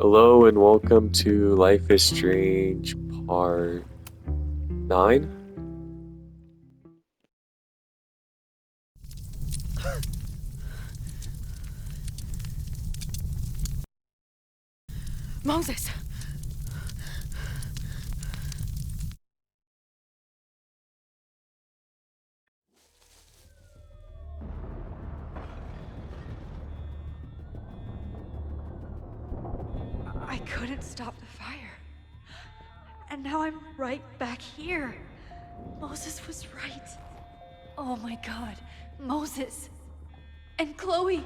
Hello and welcome to Life is Strange Part 9. Moses! I couldn't stop the fire. And now I'm right back here. Moses was right. Oh my God. Moses. And Chloe.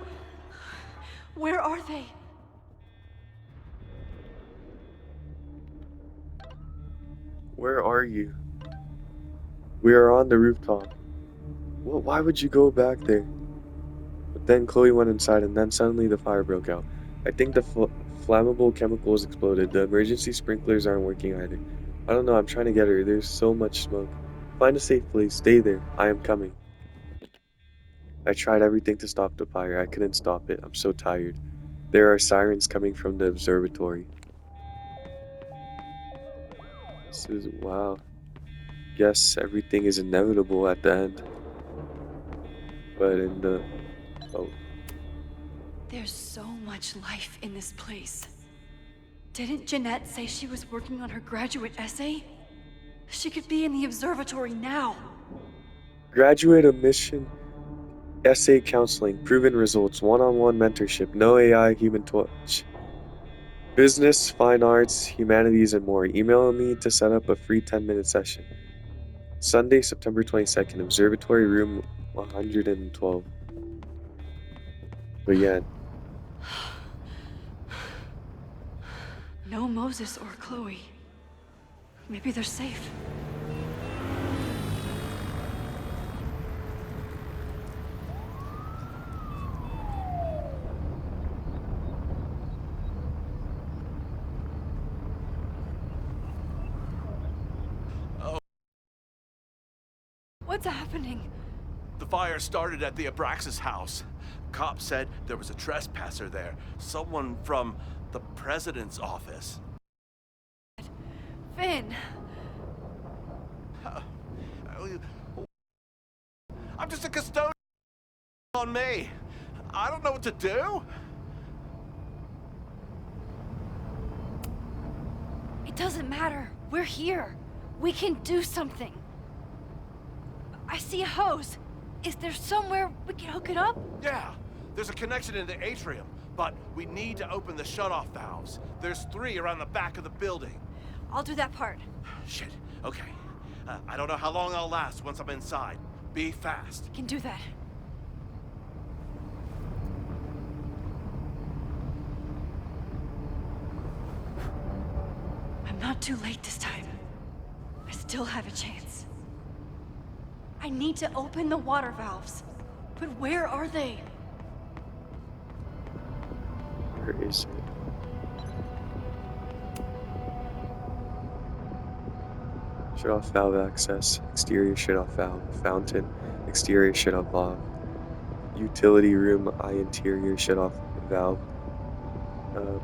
Where are they? Where are you? We are on the rooftop. Why would you go back there? But then Chloe went inside and then suddenly the fire broke out. I think the flammable chemicals exploded. The emergency sprinklers aren't working either. I don't know, I'm trying to get her. There's so much smoke. Find a safe place. Stay there. I am coming. I tried everything to stop the fire. I couldn't stop it. I'm so tired. There are sirens coming from the observatory. This is wow. Guess everything is inevitable at the end. But in the oh, There's so much life in this place. Didn't Jeanette say she was working on her graduate essay? She could be in the observatory now. graduate admission, essay counseling, proven results, one-on-one mentorship, no AI, human touch, business, fine arts, humanities, and more. Email me to set up a free 10-minute session. Sunday, September 22nd, Observatory Room 112. But yeah, No Moses or Chloe. Maybe they're safe. What's happening? The fire started at the Abraxas house. Cops said there was a trespasser there. Someone from the president's office. Finn! I'm just a custodian on me. I don't know what to do. It doesn't matter. We're here. We can do something. I see a hose. Is there somewhere we can hook it up? Yeah, there's a connection in the atrium, but we need to open the shutoff valves. There's 3 around the back of the building. I'll do that part. Shit, okay. I don't know how long I'll last once I'm inside. Be fast. Can do that. I'm not too late this time. I still have a chance. I need to open the water valves. But where are they? where is it? Shut off valve access, exterior shut off valve, fountain, exterior shut off valve, utility room, interior shut off valve,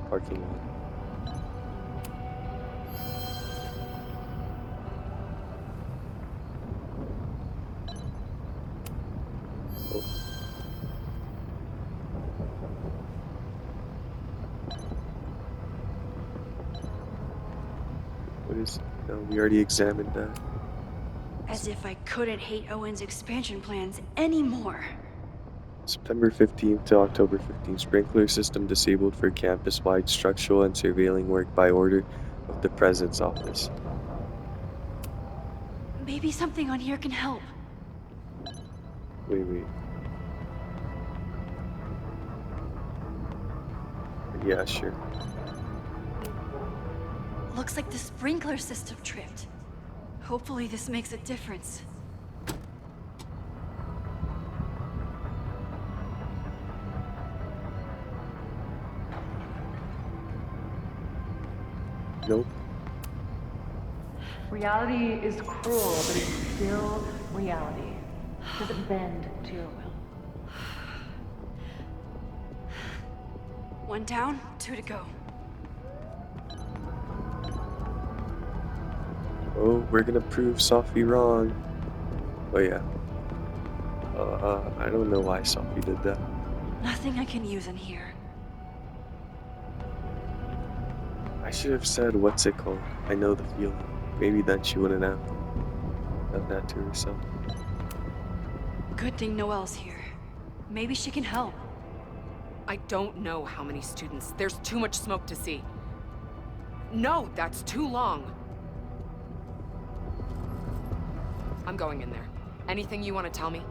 parking lot. Oh, what is? No, we already examined that. As if I couldn't hate Owen's expansion plans anymore. September 15th to October 15th, sprinkler system disabled for campus-wide structural and surveilling work by order of the President's office. Maybe something on here can help. Wait. Yeah, sure. Looks like the sprinkler system tripped. Hopefully this makes a difference. Nope. Reality is cruel, but it's still reality. It doesn't bend to your will. 1 down, 2 to go. Oh, we're gonna prove Sophie wrong. Oh yeah. I don't know why Sophie did that. Nothing I can use in here. I should have said, what's it called? I know the feeling. Maybe then she wouldn't have done that to herself. Good thing Noelle's here. Maybe she can help. I don't know how many students. There's too much smoke to see. No, that's too long. I'm going in there. Anything you want to tell me?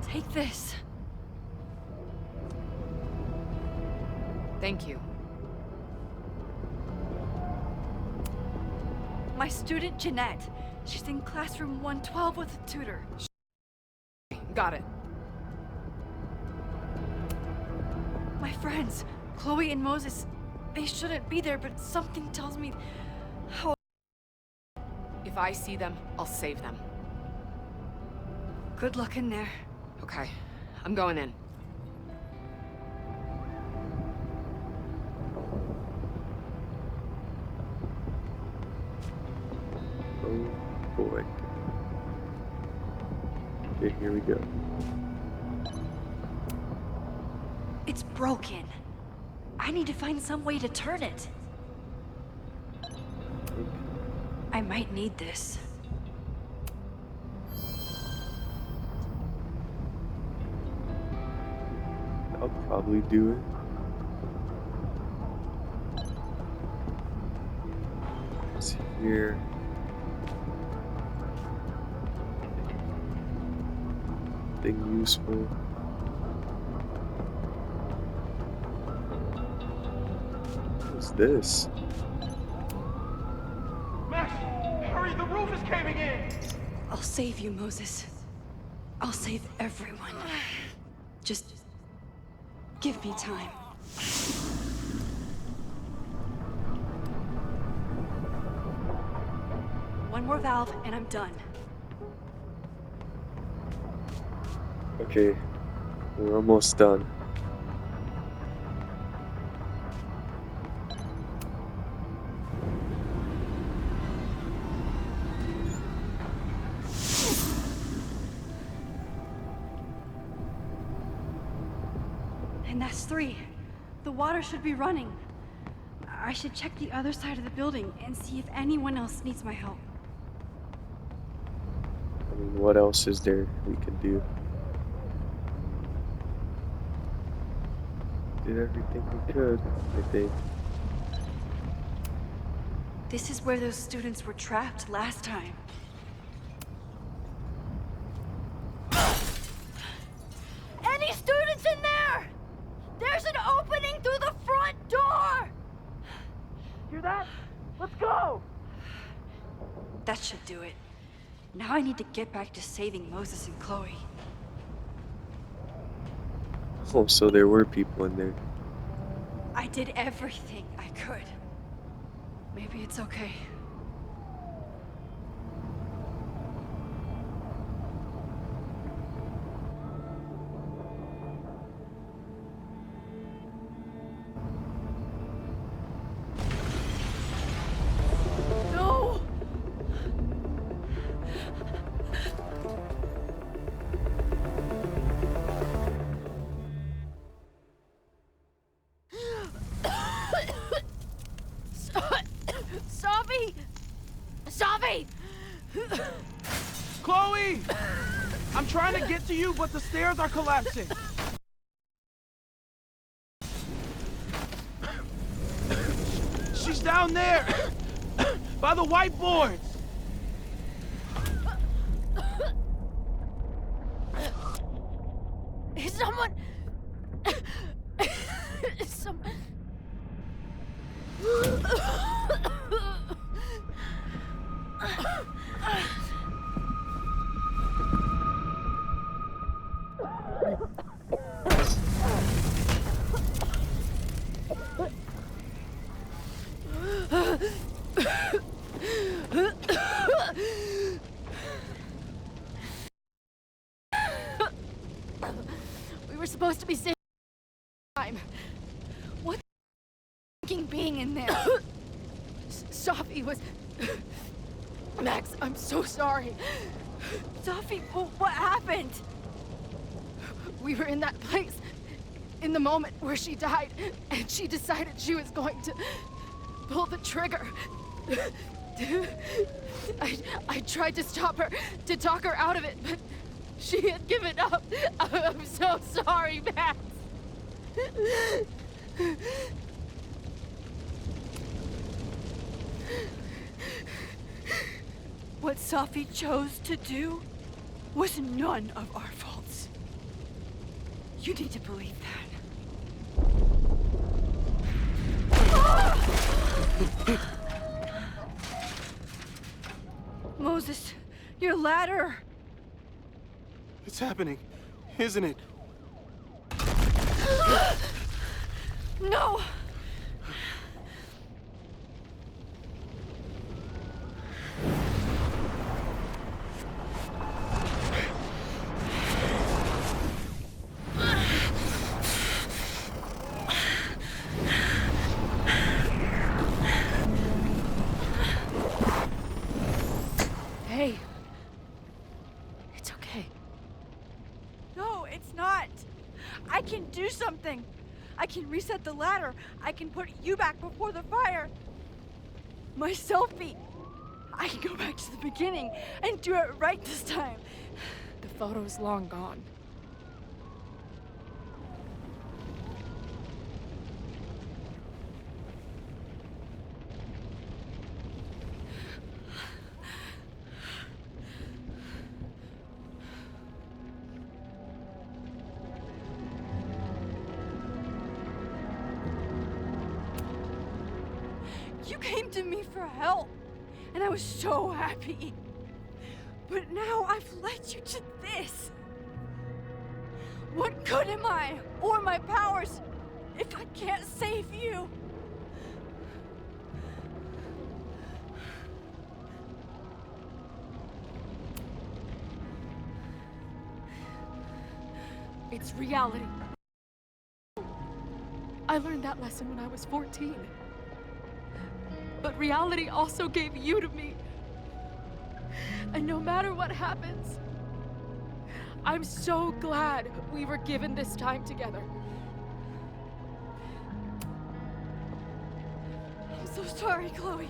Take this. Thank you. My student Jeanette. She's in classroom 112 with a tutor. Got it. My friends, Chloe and Moses, they shouldn't be there, but something tells me how. If I see them, I'll save them. Good luck in there. Okay, I'm going in. Oh boy. Okay, here we go. It's broken. I need to find some way to turn it. I might need this. I'll probably do it. It's here. Thing useful. What's this? Max, hurry, the roof is caving in! I'll save you, Moses. I'll save everyone. Just give me time. One more valve and I'm done. Okay, we're almost done. And that's 3. The water should be running. I should check the other side of the building and see if anyone else needs my help. I mean, what else is there we can do? Did everything we could, I think. This is where those students were trapped last time. Any students in there? There's an opening through the front door! Hear that? Let's go! That should do it. Now I need to get back to saving Moses and Chloe. Oh, so there were people in there. I did everything I could. Maybe it's okay. No! Sophie! Sophie! Chloe! I'm trying to get to you, but the stairs are collapsing. She's down there! By the whiteboards! Someone... Someone... in there? Sophie was... Max, I'm so sorry. Sophie, what happened? We were in that place in the moment where she died, and she decided she was going to pull the trigger. I tried to stop her, to talk her out of it, but she had given up. I'm so sorry, Max. What Sophie chose to do was none of our faults. You need to believe that. Moses, your ladder! It's happening, isn't it? No! Hey. It's okay. No, it's not. I can do something. I can reset the ladder. I can put you back before the fire. My selfie. I can go back to the beginning and do it right this time. The photo's long gone. You came to me for help, and I was so happy. But now I've led you to this. What good am I, or my powers, if I can't save you? It's reality. I learned that lesson when I was 14. But reality also gave you to me. And no matter what happens, I'm so glad we were given this time together. I'm so sorry, Chloe.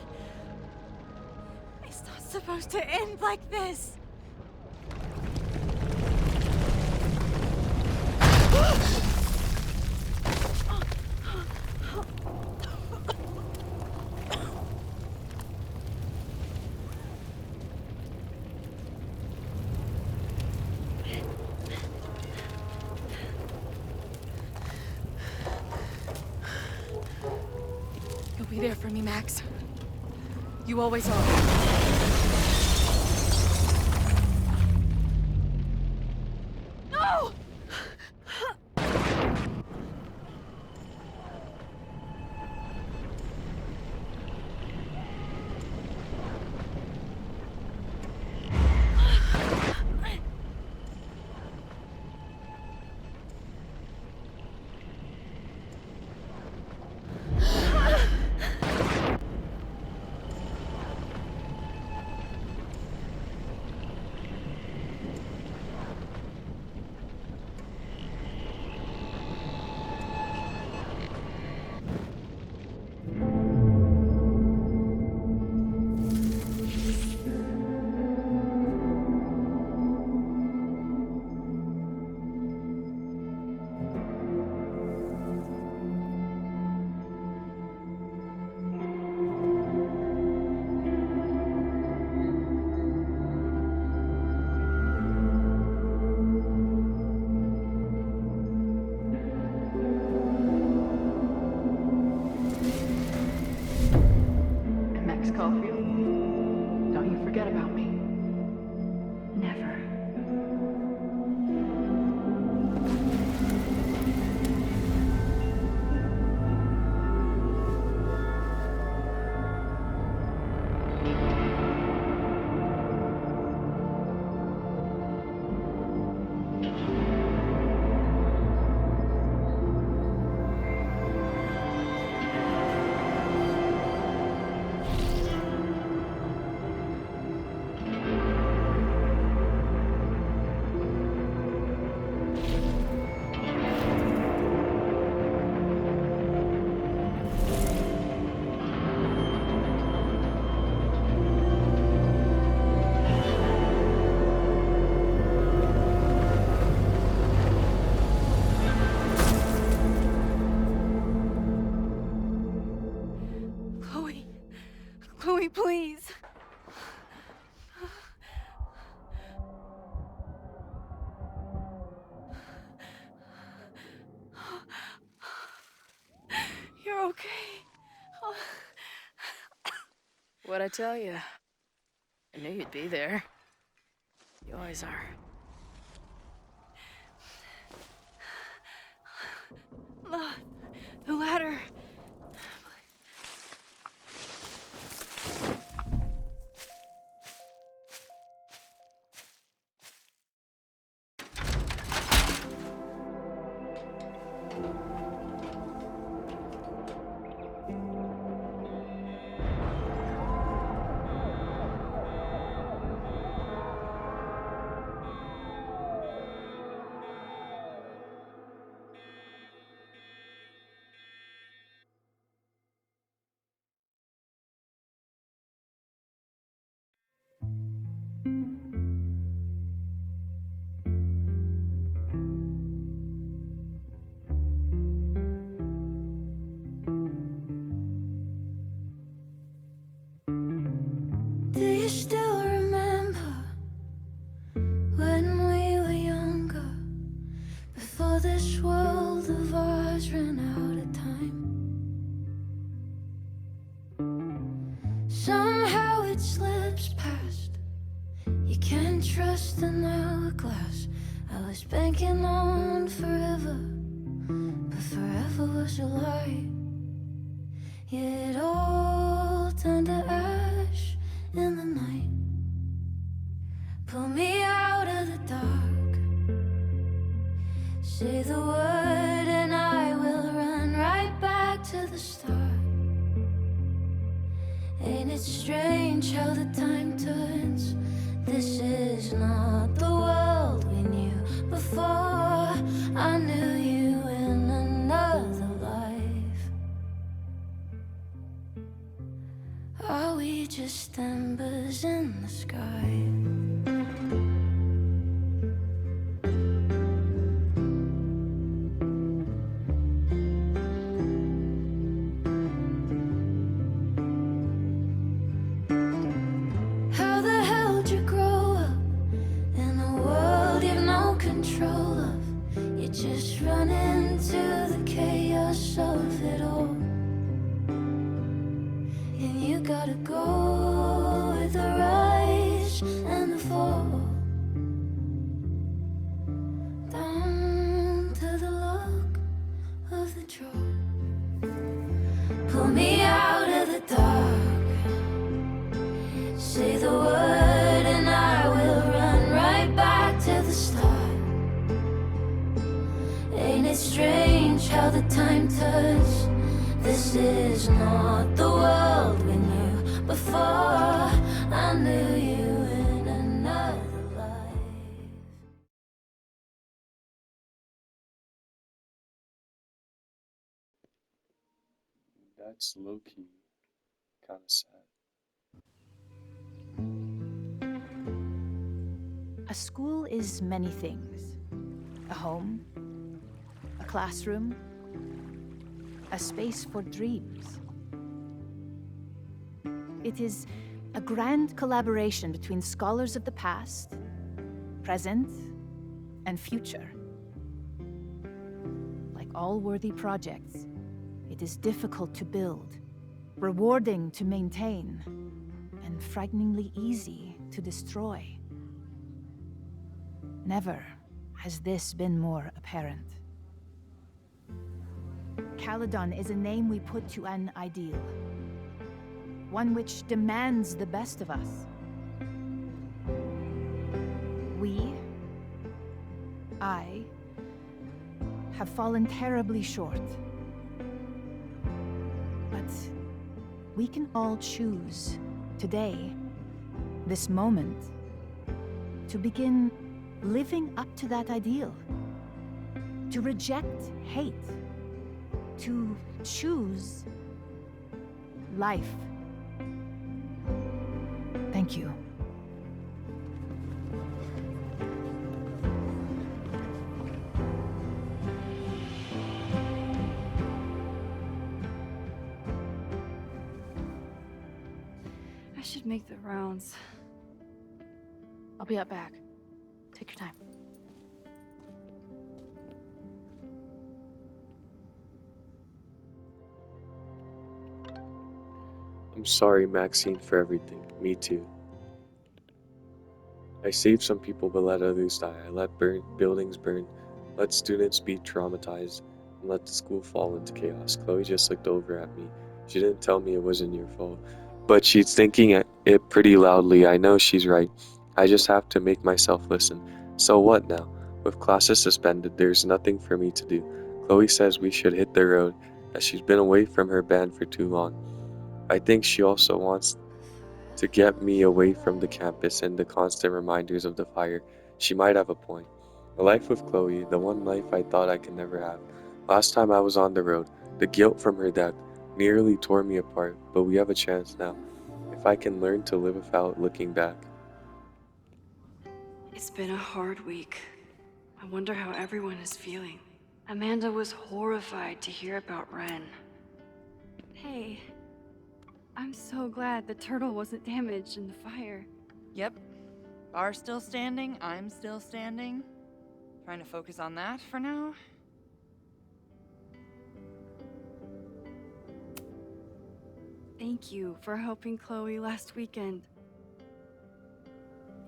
It's not supposed to end like this. You'll be there for me, Max. You always are. Max Caufield, don't you forget about me. Never. me, please. You're okay. What'd I tell you? I knew you'd be there. You always are. The ladder. Do you still remember when we were younger? Before this world of ours ran out of time. Somehow it slips past. You can't trust an hourglass. I was banking on forever, but forever was a lie. Yeah, it all turned to ash in the night. Pull me out of the dark. Say the word and I will run right back to the start. Ain't it strange how the time turns? This is not the world we knew before. I knew you in another life. Are we just embers in the sky? How the hell did you grow up in a world you've no control of? You just run into the chaos of it all. And you gotta go with the rise and the fall. Down to the luck of the draw. Pull me out of the dark. Say the word and I will run right back to the start. Ain't it strange how the time turns? This is not the world we knew before. I knew you in another life. That's low-key kind of sad. A school is many things. A home, a classroom, a space for dreams. It is a grand collaboration between scholars of the past, present, and future. Like all worthy projects, it is difficult to build, rewarding to maintain, and frighteningly easy to destroy. Never has this been more apparent. Caledon is a name we put to an ideal, one which demands the best of us. I, have fallen terribly short. But we can all choose today, this moment, to begin living up to that ideal, to reject hate, to choose life. Thank you. should make the rounds. I'll be up back. Take your time. I'm sorry, Maxine, for everything. Me too. I saved some people but let others die. I let buildings burn, let students be traumatized, and let the school fall into chaos. Chloe just looked over at me. She didn't tell me it wasn't your fault, but she's thinking it pretty loudly. I know she's right. I just have to make myself listen. So what now? With classes suspended, there's nothing for me to do. Chloe says we should hit the road, as she's been away from her band for too long. I think she also wants to get me away from the campus and the constant reminders of the fire. She might have a point. A life with Chloe, the one life I thought I could never have. Last time I was on the road, the guilt from her death nearly tore me apart, but we have a chance now. If I can learn to live without looking back. It's been a hard week. I wonder how everyone is feeling. Amanda was horrified to hear about Ren. Hey, I'm so glad the turtle wasn't damaged in the fire. Yep. Bar's still standing, I'm still standing. Trying to focus on that for now. Thank you for helping Chloe last weekend.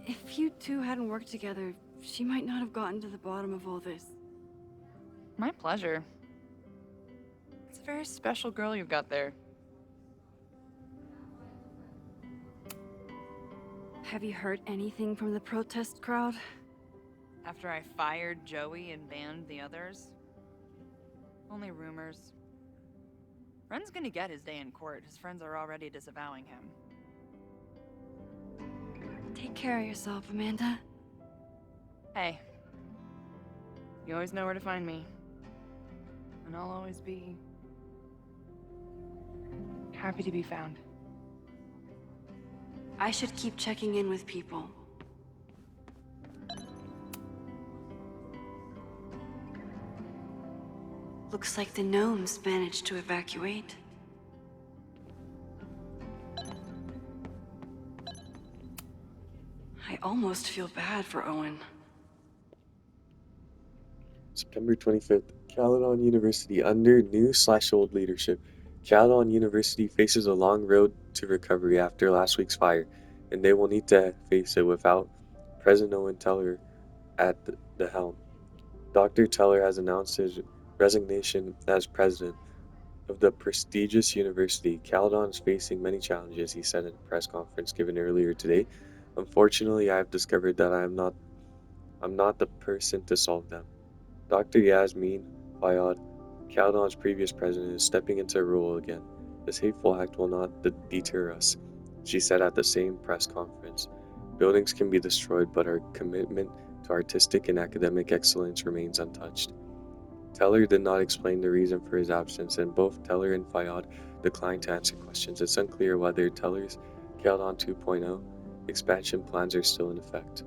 If you two hadn't worked together, she might not have gotten to the bottom of all this. My pleasure. It's a very special girl you've got there. Have you heard anything from the protest crowd? After I fired Joey and banned the others? Only rumors. Ren's gonna get his day in court. His friends are already disavowing him. Take care of yourself, Amanda. Hey. You always know where to find me. And I'll always be happy to be found. I should keep checking in with people. Looks like the gnomes managed to evacuate. I almost feel bad for Owen. September 25th, Caledon University under new/old leadership. Caledon University faces a long road to recovery after last week's fire, and they will need to face it without President Owen Teller at the helm. Dr. Teller has announced his resignation as president of the prestigious university. Caledon is facing many challenges, he said in a press conference given earlier today. Unfortunately, I have discovered that I'm not the person to solve them. Dr. Yasmin Fayyad, Caledon's previous president, is stepping into her role again. This hateful act will not deter us, she said at the same press conference. Buildings can be destroyed, but our commitment to artistic and academic excellence remains untouched. Teller did not explain the reason for his absence, and both Teller and Fayyad declined to answer questions. It's unclear whether Teller's Caledon 2.0 expansion plans are still in effect.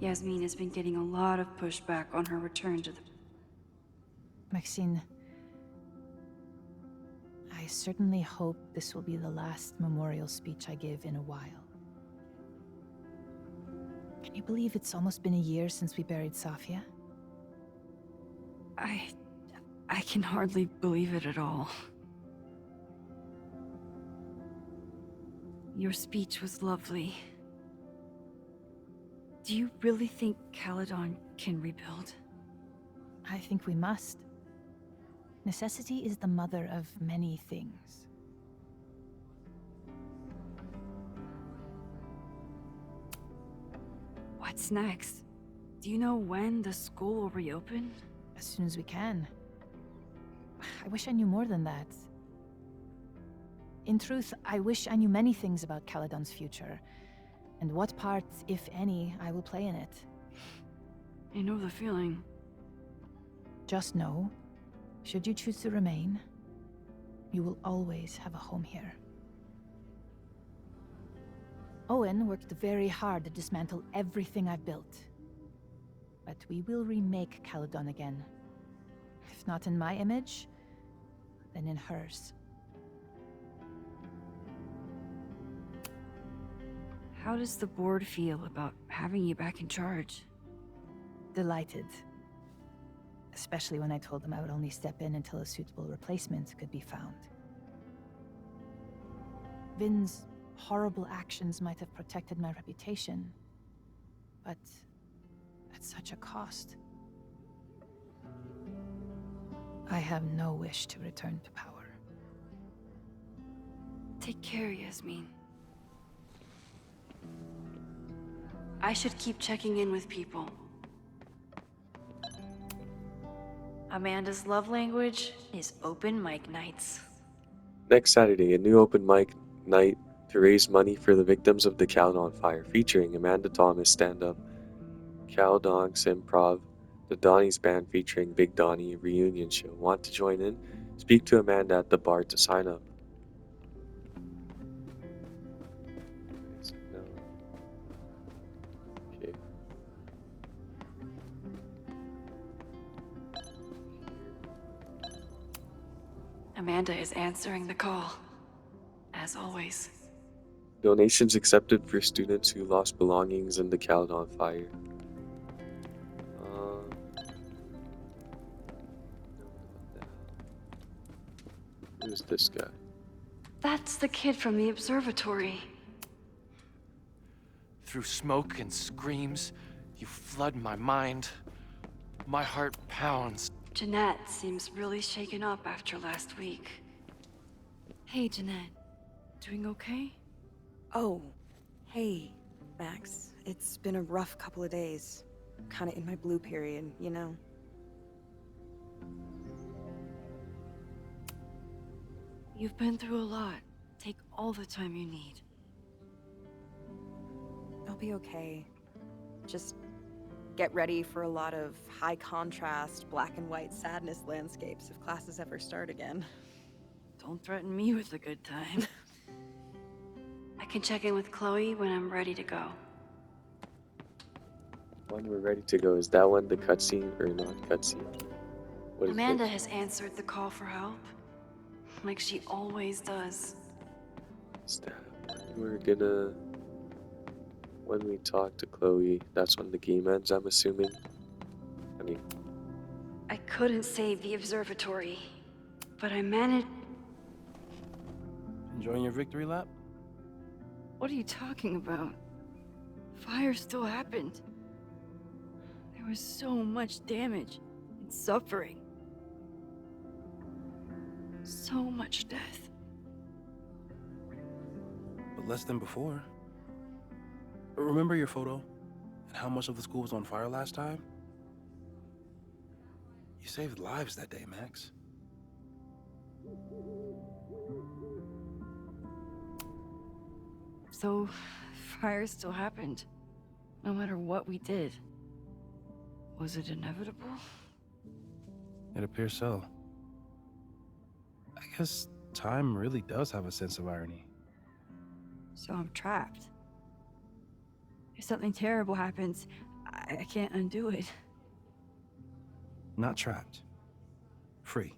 Yasmin has been getting a lot of pushback on her return to the... Maxine, I certainly hope this will be the last memorial speech I give in a while. Can you believe it's almost been a year since we buried Safia? I can hardly believe it at all. Your speech was lovely. Do you really think Caledon can rebuild? I think we must. Necessity is the mother of many things. What's next? Do you know when the school will reopen? As soon as we can. I wish I knew more than that. In truth, I wish I knew many things about Caledon's future, and what part, if any, I will play in it. I know the feeling. Just know, should you choose to remain, you will always have a home here. Owen worked very hard to dismantle everything I've built. But we will remake Caledon again. If not in my image, then in hers. How does the board feel about having you back in charge? Delighted. Especially when I told them I would only step in until a suitable replacement could be found. Vin's horrible actions might have protected my reputation, but at such a cost. I have no wish to return to power. Take care, Yasmin. I should keep checking in with people. Amanda's love language is open mic nights. Next Saturday, a new open mic night to raise money for the victims of the Caledon fire, featuring Amanda Thomas stand-up, Caledon's Improv, the Donnie's Band featuring Big Donnie reunion show. Want to join in? Speak to Amanda at the bar to sign up. No. Okay. Amanda is answering the call, as always. Donations accepted for students who lost belongings in the Caledon fire. Who's this guy? That's the kid from the observatory. Through smoke and screams, you flood my mind. My heart pounds. Jeanette seems really shaken up after last week. Hey, Jeanette. Doing okay? Oh, hey, Max. It's been a rough couple of days. Kinda in my blue period, you know? You've been through a lot. Take all the time you need. I'll be okay. Just get ready for a lot of high contrast, black and white sadness landscapes if classes ever start again. Don't threaten me with a good time. I can check in with Chloe when I'm ready to go. When we're ready to go, is that one the cutscene or not cutscene? What is Amanda this? has answered the call for help, like she always does. Is that when we talk to Chloe, that's when the game ends, I'm assuming? I mean, I couldn't save the observatory, but I managed. Enjoying your victory lap? What are you talking about? Fire still happened. There was so much damage and suffering. So much death. But less than before. Remember your photo? And how much of the school was on fire last time? You saved lives that day, Max. So, fire still happened. No matter what we did. Was it inevitable? It appears so. I guess time really does have a sense of irony. So I'm trapped. If something terrible happens, I can't undo it. Not trapped. Free.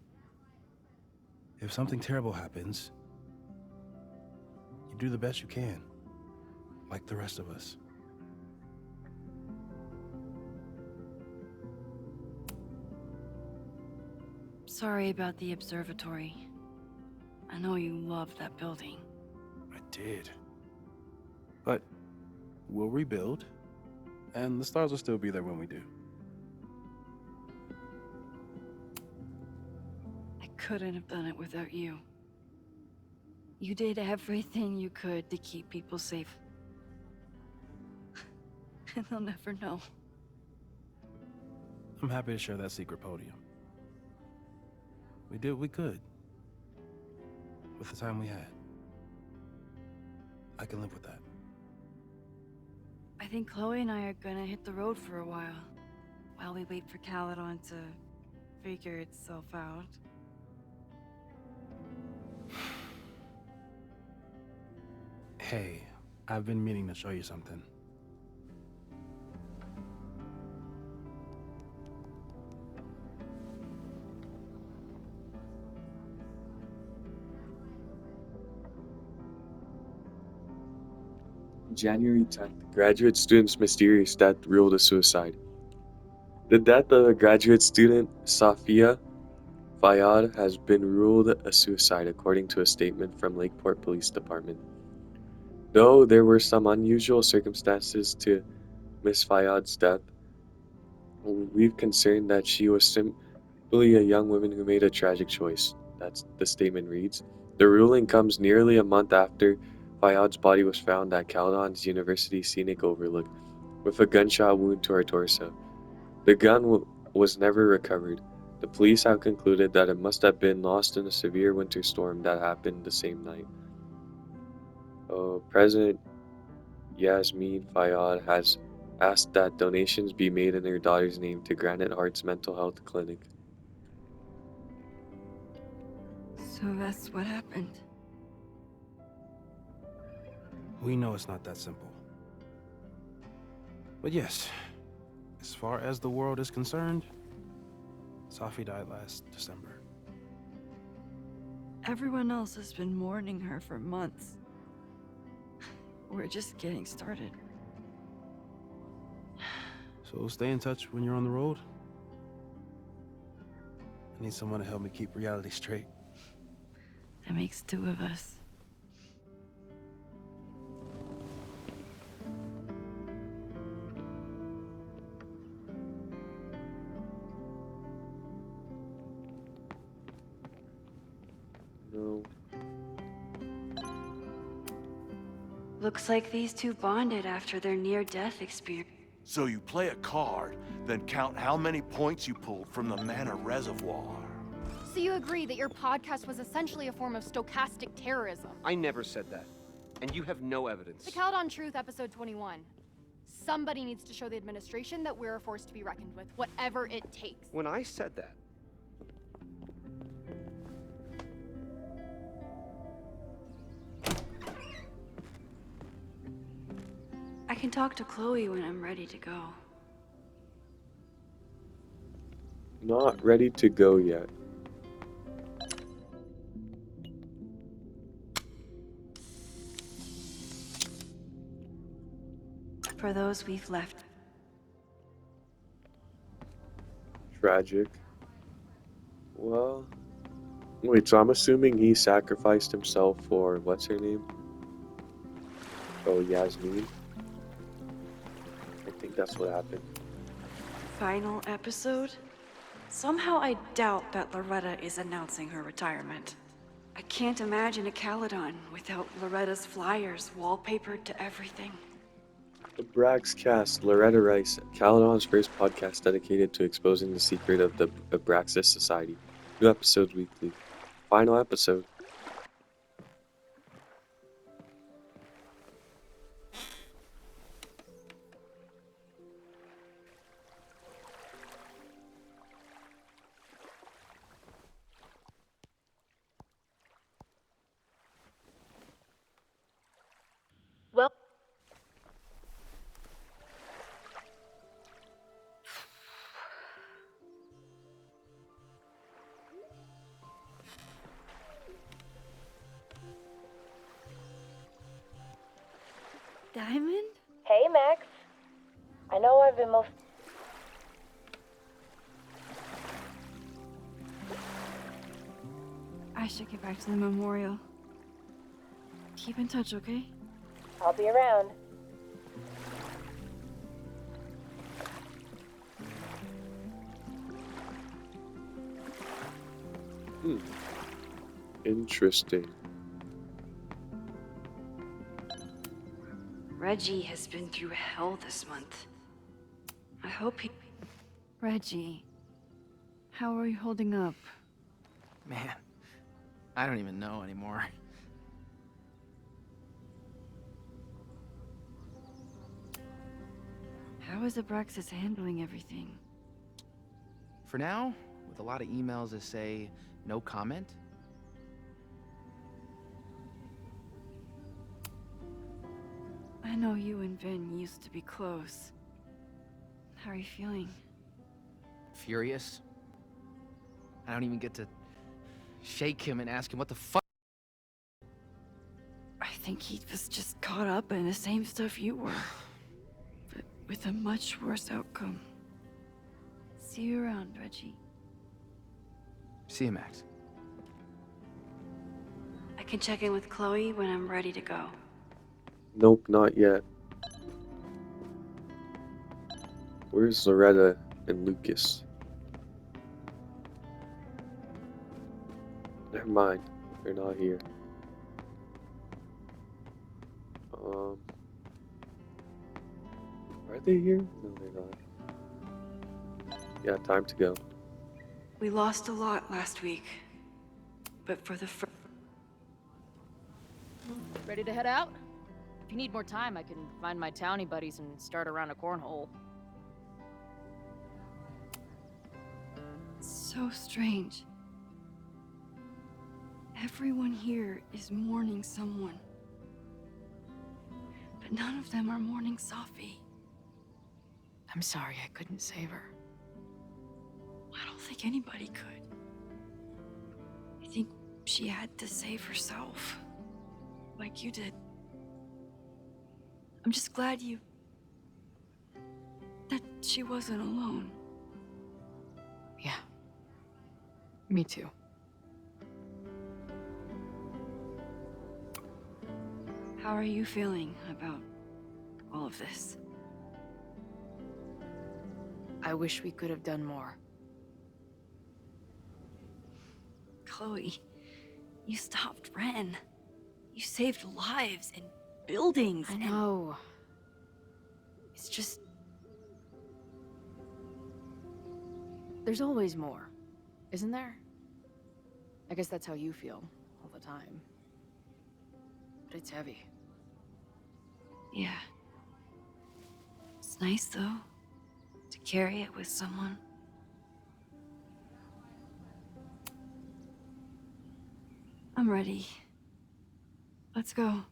If something terrible happens, you do the best you can. Like the rest of us. Sorry about the observatory. I know you loved that building. I did. But we'll rebuild, and the stars will still be there when we do. I couldn't have done it without you. You did everything you could to keep people safe. And they'll never know. I'm happy to share that secret podium. We did what we could. With the time we had. I can live with that. I think Chloe and I are gonna hit the road for a while we wait for Caledon to figure itself out. Hey, I've been meaning to show you something. January 10th, graduate student's mysterious death ruled a suicide. The death of a graduate student, Safia Fayyad, has been ruled a suicide according to a statement from Lakeport Police Department. Though there were some unusual circumstances to Miss Fayyad's death, we've concerned that she was simply a young woman who made a tragic choice. That's the statement reads. The ruling comes nearly a month after Fayyad's body was found at Caledon University Scenic Overlook with a gunshot wound to her torso. The gun was never recovered. The police have concluded that it must have been lost in a severe winter storm that happened the same night. President Yasmin Fayyad has asked that donations be made in her daughter's name to Granite Heart's mental health clinic. So that's what happened. We know it's not that simple. But yes, as far as the world is concerned, Safi died last December. Everyone else has been mourning her for months. We're just getting started. So stay in touch when you're on the road. I need someone to help me keep reality straight. That makes two of us. No. Looks like these two bonded after their near-death experience. So you play a card, then count how many points you pulled from the mana reservoir. So you agree that your podcast was essentially a form of stochastic terrorism? I never said that. And you have no evidence. The Caledon Truth, episode 21. Somebody needs to show the administration that we're a force to be reckoned with, whatever it takes. When I said that, I can talk to Chloe when I'm ready to go. Not ready to go yet. For those we've left. Tragic. Well, wait, so I'm assuming he sacrificed himself for, what's her name? Oh, Yasmin. I think that's what happened. Final episode? Somehow I doubt that Loretta is announcing her retirement. I can't imagine a Caledon without Loretta's flyers wallpapered to everything. The Brax cast, Loretta Rice, Caledon's first podcast dedicated to exposing the secret of the Abraxas Society. New episodes weekly. Final episode. Well, Diamond? Hey, Max. I know I've been most... I should get back to the memorial. Keep in touch, okay? I'll be around. Interesting. Reggie has been through hell this month. I hope he... Reggie, how are you holding up? Man, I don't even know anymore. How is Abraxas handling everything? For now, with a lot of emails that say no comment. I know you and Vin used to be close. How are you feeling? Furious. I don't even get to shake him and ask him what the fuck. I think he was just caught up in the same stuff you were, but with a much worse outcome. See you around, Reggie. See you, Max. I can check in with Chloe when I'm ready to go. Nope, not yet. Where's Loretta and Lucas? Never mind, they're not here. Are they here? No, they're not. Yeah, time to go. We lost a lot last week, but for the Ready to head out? If you need more time, I can find my townie buddies and start around a cornhole. So strange. Everyone here is mourning someone. But none of them are mourning Safi. I'm sorry I couldn't save her. I don't think anybody could. I think she had to save herself. Like you did. I'm just glad that she wasn't alone. Yeah. Me too. How are you feeling about all of this? I wish we could have done more. Chloe, you stopped Ren. You saved lives and buildings. I know. It's just... There's always more, isn't there? I guess that's how you feel all the time. But it's heavy. Yeah. It's nice, though, to carry it with someone. I'm ready. Let's go.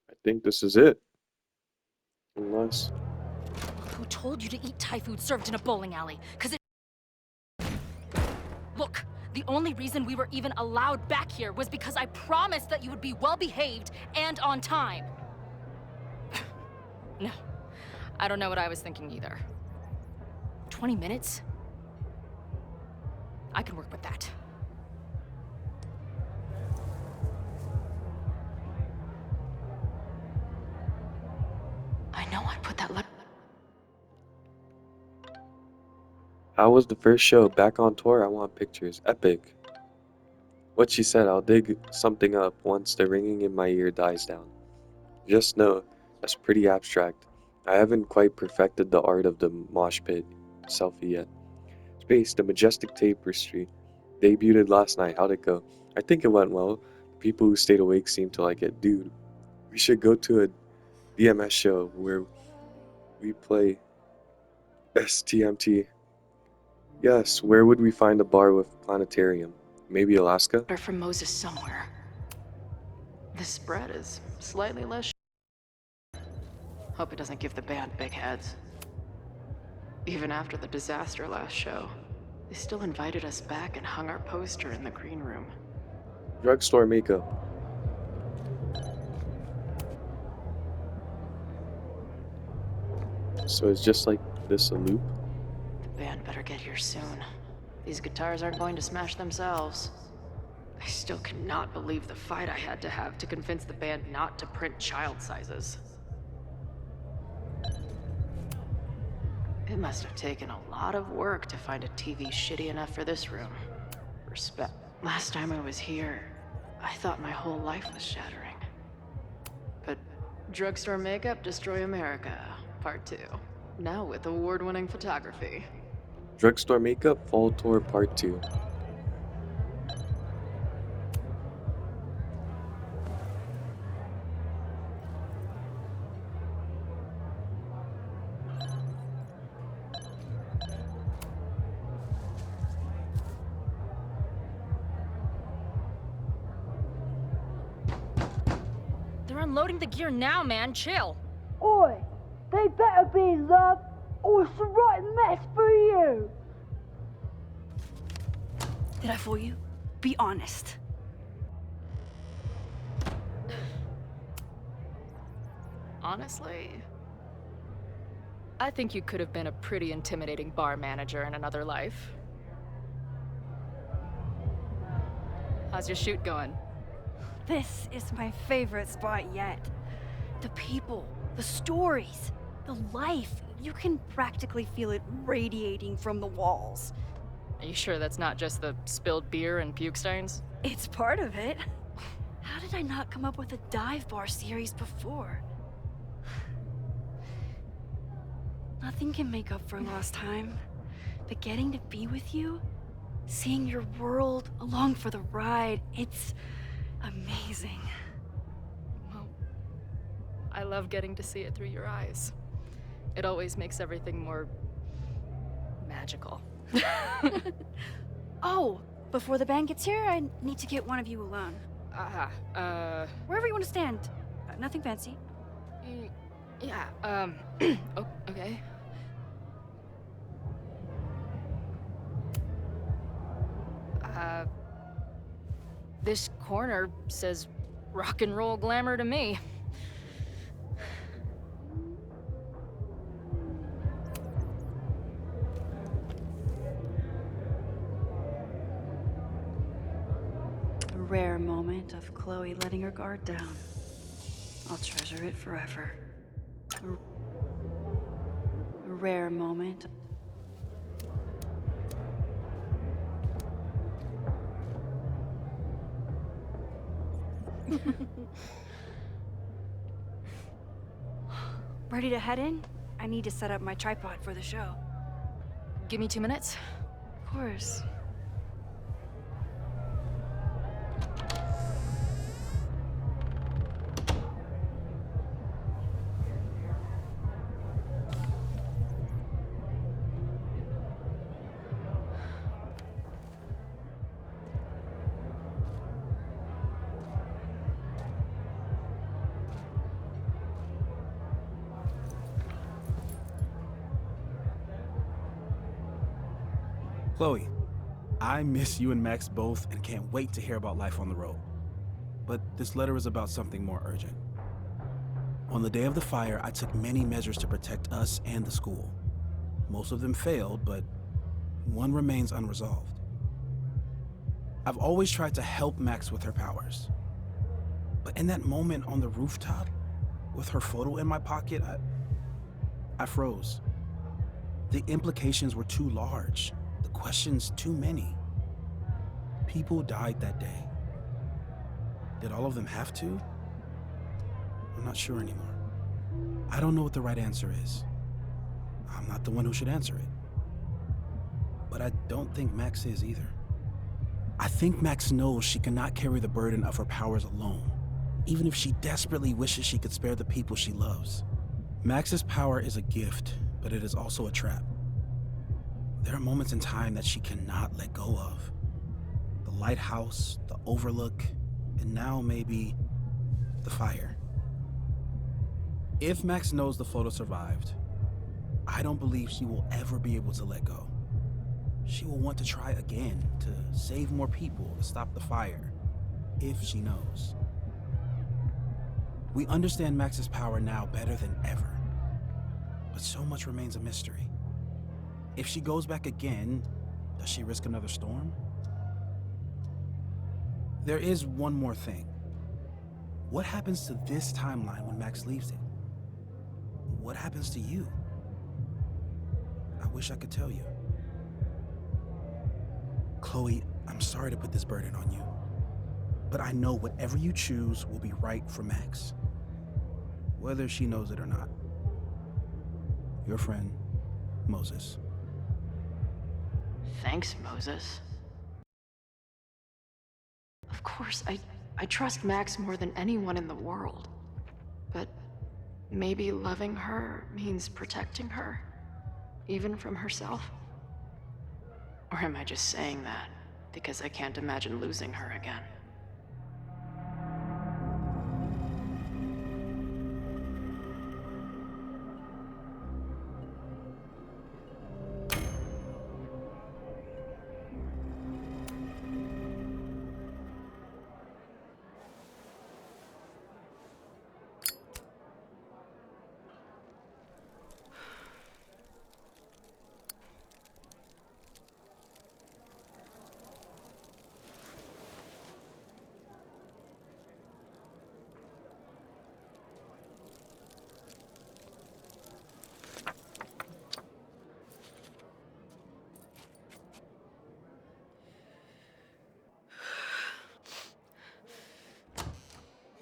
I think this is it. Unless... Who told you to eat Thai food served in a bowling alley? Look, the only reason we were even allowed back here was because I promised that you would be well-behaved and on time. No, I don't know what I was thinking either. 20 minutes? I can work with that. I know I put that letter... How was the first show? Back on tour? I want pictures. Epic. What she said, I'll dig something up once the ringing in my ear dies down. Just know, that's pretty abstract. I haven't quite perfected the art of the mosh pit selfie yet. Space, the majestic tapestry. Debuted last night. How'd it go? I think it went well. The people who stayed awake seemed to like it. Dude, we should go to a DMS show where we play STMT. Yes, where would we find a bar with planetarium? Maybe Alaska? Letter from Moses somewhere. This spread is slightly less... Hope it doesn't give the band big heads. Even after the disaster last show, they still invited us back and hung our poster in the green room. Drugstore makeup. So it's just like this a loop? The band better get here soon. These guitars aren't going to smash themselves. I still cannot believe the fight I had to have to convince the band not to print child sizes. It must have taken a lot of work to find a TV shitty enough for this room. Respect. Last time I was here, I thought my whole life was shattering. But Drugstore Makeup Destroy America, Part 2. Now with award-winning photography. Drugstore makeup, Fall Tour Part 2. unloading the gear now, man. Chill. Oi, they better be in love, or it's the right mess for you. Did I fool you? Be honest. Honestly, I think you could have been a pretty intimidating bar manager in another life. How's your shoot going? This is my favorite spot yet. The people, the stories, the life. You can practically feel it radiating from the walls. Are you sure that's not just the spilled beer and puke stains? It's part of it. How did I not come up with a dive bar series before? Nothing can make up for lost time, but getting to be with you, seeing your world along for the ride, it's amazing. Well, I love getting to see it through your eyes. It always makes everything more magical. Oh, before the band gets here, I need to get one of you alone. Wherever you want to stand. Nothing fancy. Yeah, okay. This corner says rock and roll glamour to me. A rare moment of Chloe letting her guard down. I'll treasure it forever. A rare moment. Ready to head in? I need to set up my tripod for the show. Give me 2 minutes. Of course. Chloe, I miss you and Max both and can't wait to hear about life on the road. But this letter is about something more urgent. On the day of the fire, I took many measures to protect us and the school. Most of them failed, but one remains unresolved. I've always tried to help Max with her powers. But in that moment on the rooftop, with her photo in my pocket, I froze. The implications were too large. The questions too many. People died that day. Did all of them have to? I'm not sure anymore. I don't know what the right answer is. I'm not the one who should answer it. But I don't think Max is either. I think Max knows she cannot carry the burden of her powers alone, even if she desperately wishes she could spare the people she loves. Max's power is a gift, but it is also a trap. There are moments in time that she cannot let go of. The lighthouse, the overlook, and now maybe the fire. If Max knows the photo survived, I don't believe she will ever be able to let go. She will want to try again, to save more people, to stop the fire, if she knows. We understand Max's power now better than ever, but so much remains a mystery. If she goes back again, does she risk another storm? There is one more thing. What happens to this timeline when Max leaves it? What happens to you? I wish I could tell you. Chloe, I'm sorry to put this burden on you, but I know whatever you choose will be right for Max, whether she knows it or not. Your friend, Moses. Thanks, Moses. Of course, I trust Max more than anyone in the world. But maybe loving her means protecting her, even from herself? Or am I just saying that because I can't imagine losing her again?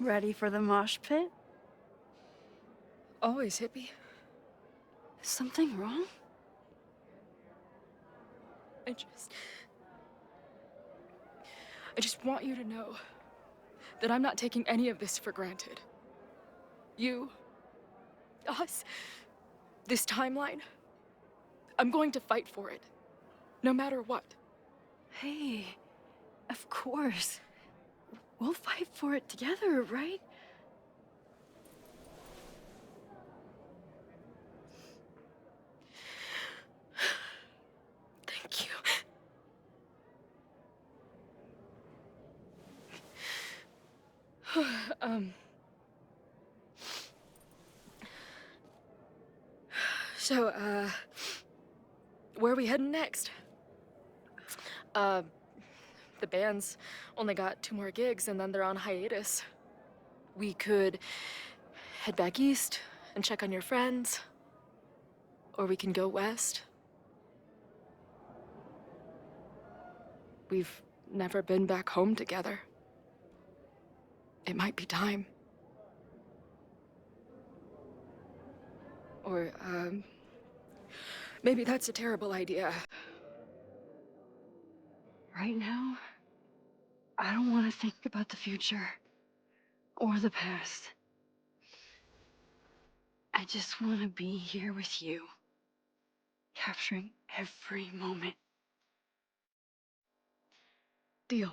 Ready for the mosh pit? Always, hippie. Is something wrong? I just want you to know that I'm not taking any of this for granted. You, us, this timeline, I'm going to fight for it, no matter what. Hey, of course. We'll fight for it together, right? Thank you. So, where are we heading next? The band's only got 2 more gigs and then they're on hiatus. We could head back east and check on your friends, or we can go west. We've never been back home together. It might be time. Or, maybe that's a terrible idea. Right now, I don't want to think about the future or the past. I just want to be here with you, capturing every moment. Deal.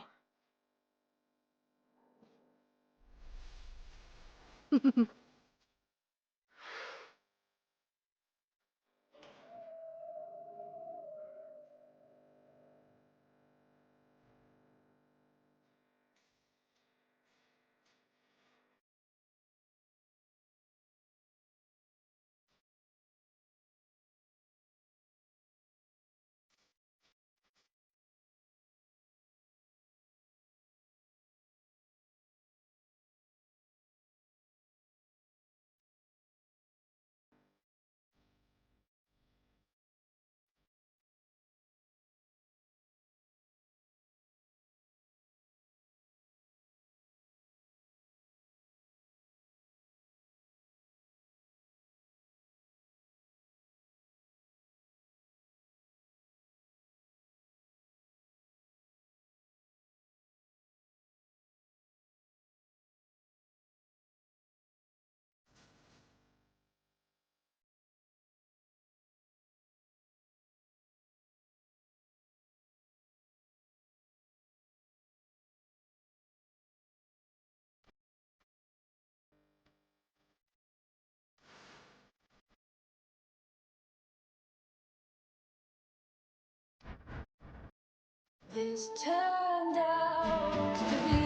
This turned out to be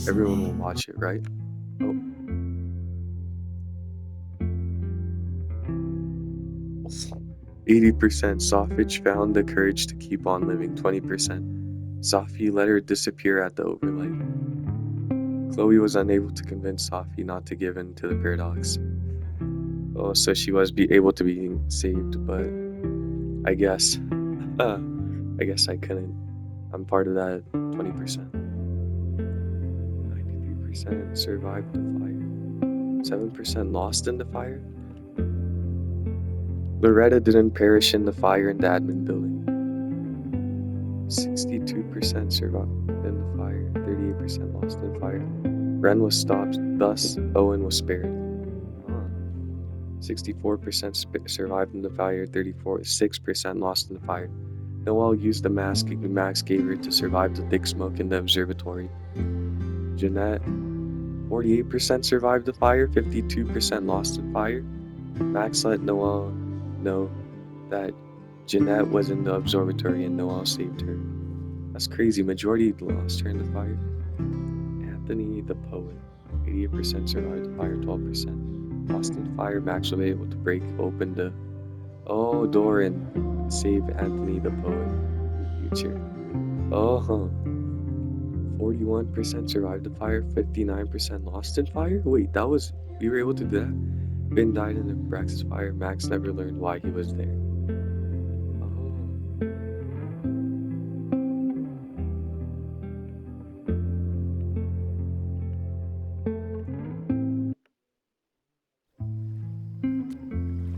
Everyone will watch it, right? Oh. 80% Safich found the courage to keep on living. 20% Safi let her disappear at the overlight. Chloe was unable to convince Safi not to give in to the paradox. Oh, so she was able to be saved, but I guess I couldn't. I'm part of that 20%. 93% survived the fire. 7% lost in the fire. Loretta didn't perish in the fire in the admin building. 62% survived in the fire. 38% lost in the fire. Ren was stopped, thus Owen was spared. 64% survived in the fire. 6% lost in the fire. Noelle used the mask Max gave her to survive the thick smoke in the observatory. Jeanette, 48% survived the fire, 52% lost in fire. Max let Noelle know that Jeanette was in the observatory and Noelle saved her. That's crazy, majority lost her in the fire. Anthony the poet, 88% survived the fire, 12% lost in the fire. Max was able to break open the door and save Anthony the poet in the future. 41% survived the fire, 59% lost in fire? Wait, we were able to do that? Ben died in the Brax's fire. Max never learned why he was there.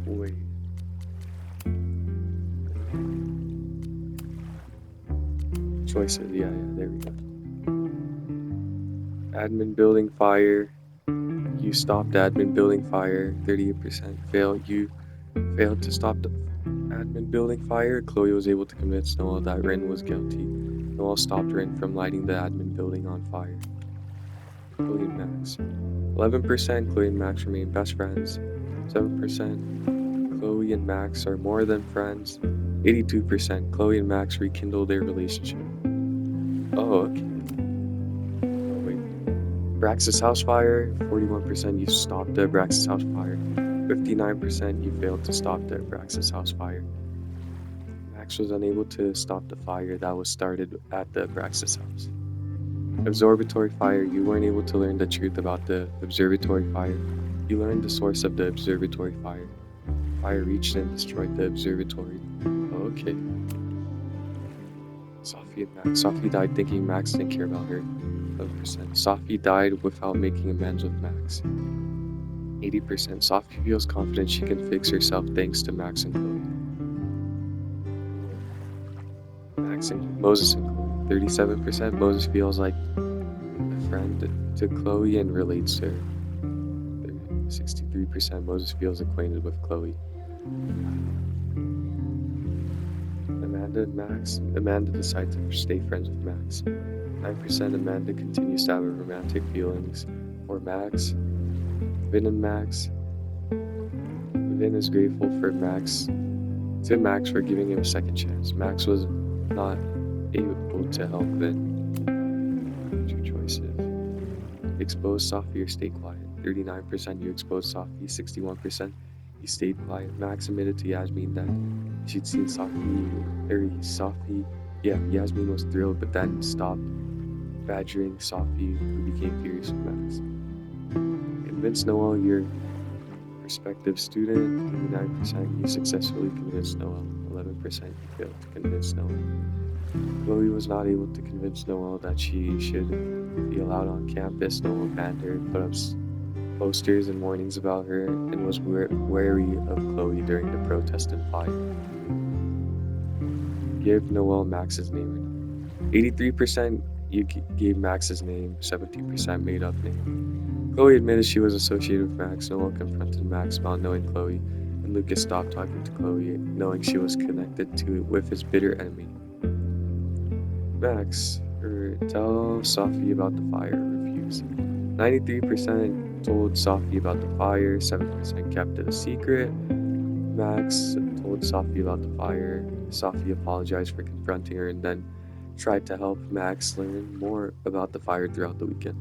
Wait. Choices, yeah, there we go. Admin building fire. You stopped admin building fire. 38% failed. You failed to stop the admin building fire. Chloe was able to convince Noelle that Rin was guilty. Noelle stopped Rin from lighting the admin building on fire. Chloe and Max. 11% Chloe and Max remain best friends. 7% Chloe and Max are more than friends. 82% Chloe and Max rekindle their relationship. Oh, okay. Oh, wait. Brax's house fire. 41% you stopped the Brax's house fire. 59% you failed to stop the Brax's house fire. Max was unable to stop the fire that was started at the Brax's house. Observatory fire. You weren't able to learn the truth about the observatory fire. You learned the source of the observatory fire. Fire reached and destroyed the observatory. Okay. Safi and Max. Safi died thinking Max didn't care about her. 11%. Safi died without making amends with Max. 80%. Safi feels confident she can fix herself thanks to Max and Chloe. Max and Moses and Chloe. 37%. Moses feels like a friend to Chloe and relates to her. 63% Moses feels acquainted with Chloe. Amanda and Max. Amanda decides to stay friends with Max. 9% Amanda continues to have romantic feelings for Max. Vin and Max. Vin is grateful for Max for giving him a second chance. Max was not able to help Vin. 2 choices. Expose Safi or stay quiet. 39% you exposed Safi. 61% you stayed quiet. Max admitted to Yasmin that she'd seen Yasmin was thrilled but then stopped badgering Safi, who became furious with Max. Convince Noelle, your prospective student. 89% you successfully convinced Noelle. 11% you failed to convince Noelle. Chloe was not able to convince Noelle that she should be allowed on campus. Noelle banned her, put up posters and warnings about her, and was wary of Chloe during the protest and fire. Give Noelle Max's name. 83% you gave Max's name, 17% made up name. Chloe admitted she was associated with Max. Noelle confronted Max about knowing Chloe, and Lucas stopped talking to Chloe, knowing she was connected with his bitter enemy. Max, tell Safi about the fire. Refuse. 93% told Safi about the fire. 7% kept it a secret. Max told Safi about the fire. Safi apologized for confronting her and then tried to help Max learn more about the fire throughout the weekend.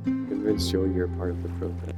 Convince Joey you're part of the protest.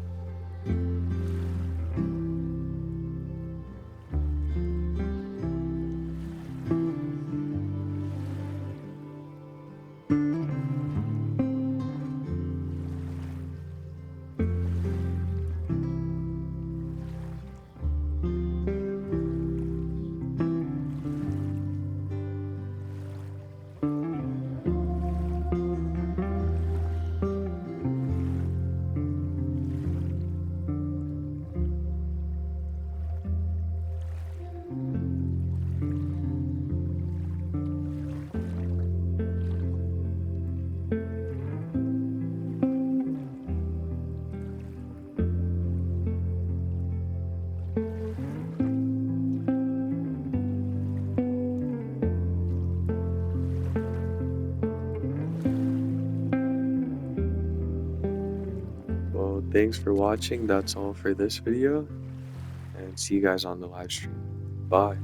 Well, thanks for watching. That's all for this video, and see you guys on the live stream. Bye.